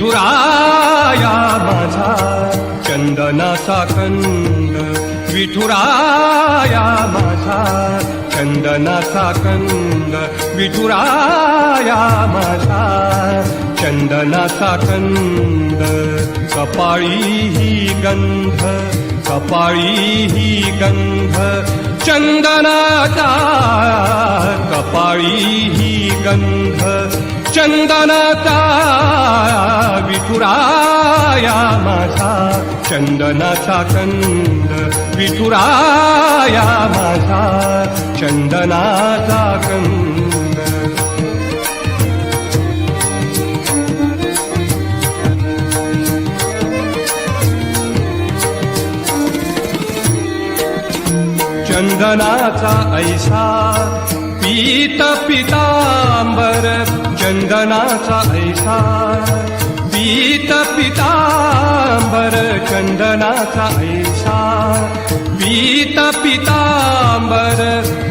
विठुराया माझा चंदनाचा कंद, विठुराया माझा चंदनाचा कंद, विठुराया माझा चंदनाचा कंद. कपाळी ही गंध, कपाळी ही गंध चंदनाचा, कपाळी ही गंध चंदनाचा. विठुराया माझा चंदनाचा कंद, विठुराया माझा चंदनाचा कंद. चंदनाचा ऐसा पीत पितांबर, चंदनाचा ऐसा पीत पितांबर, चंदनाचा ऐसा पीत पितांबर.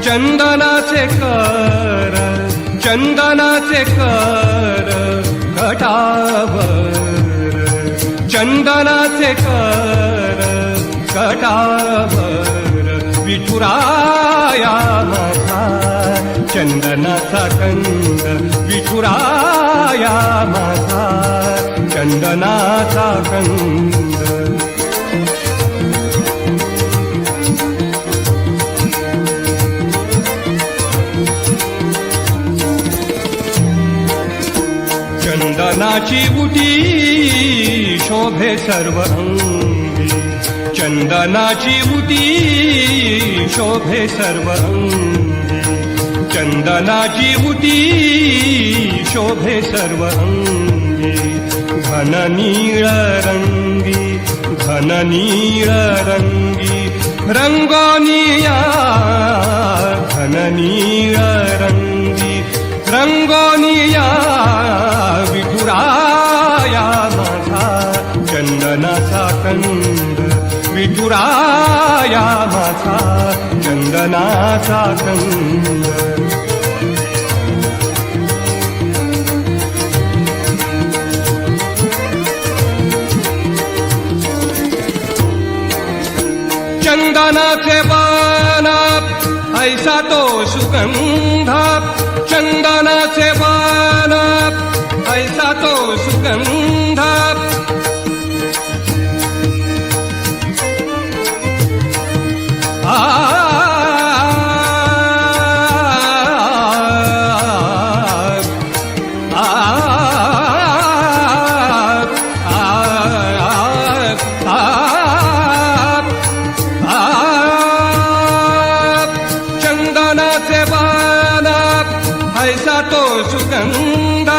चंदनाचे कर, चंदनाचे कर घटावर, चंदनाचे कर घटावर. विठुराया माझा चंदनाचा कंद, विठुराया माझा चंदनाचा कंद. चंदनाची बुटी शोभे सर्व अंगी, चंदनाची बुटी शोभे सर्व अंगी, चंदनाची बुटी शोभे सर्व अंगी. घन नीळ रंगी, घन नीळ रंगी रंगोनिया, घन नीळ रंगी रंगोनिया. विठुराया माझा चंदनाचा कंद, विठुराया माझा चंदनाचा कंद. चंदनाचे बाण ऐसा तो सुगंध, चंदनाचे बाण ऐसा तो सुगंध. चंदनाचे बाण ऐसा तो सुगंध.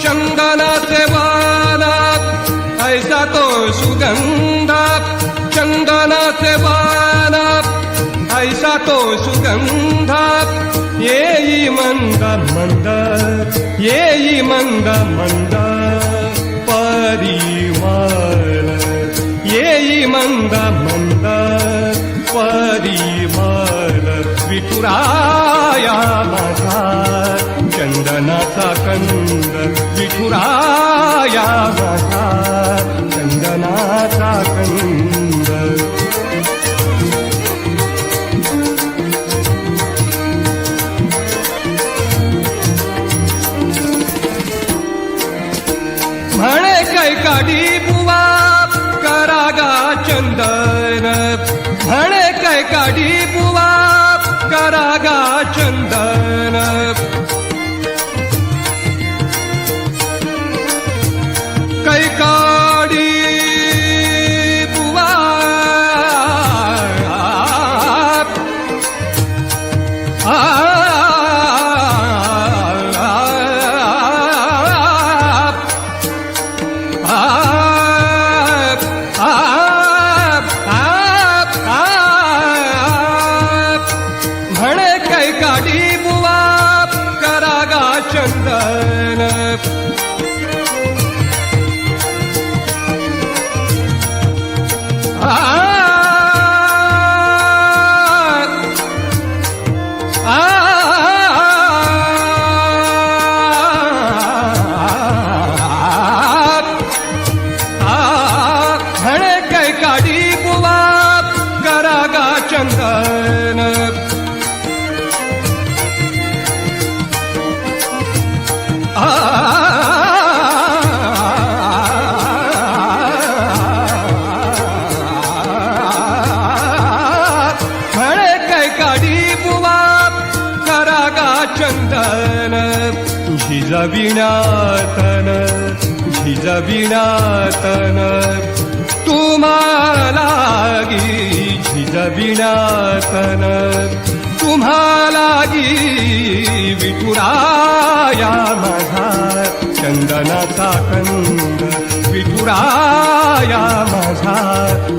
चंदनाचे बाण ऐसा तो सुगंध, चंदनाचे बाण ऐसा तो सुगंध. येई मंद मंद, येई मंद मंद परिमल, येई मंद मंद परिमल. विठुराया माझा चंदनाचा कंद, विठुराया माझा चंदनाचा कंद. म्हणे कैकाडी बुवा करागा चंदन, म्हणे कैकाडी बुवा करागा चंदन. कैकाडी बुवा म्हणे झिजविण्यातन झिजविण्यातन तुम्हालागी झिजविण्यातन तुम्हालागी विठुराया माझा चंदनाचा कंद विठुराया माझा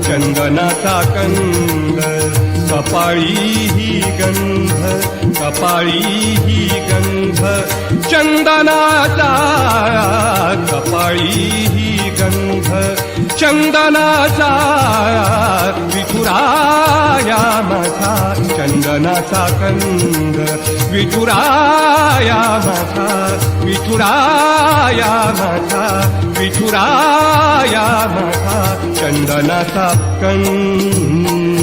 चंदनाचा कंद कपाळी ही गंध कपाळी ही गंध चंदनाचा कपाळी ही गंध चंदनाचा विठुराया माझा चंदनाचा कंद विठुराया माझा विठुराया माझा विठुराया माझा चंदनाचा कंद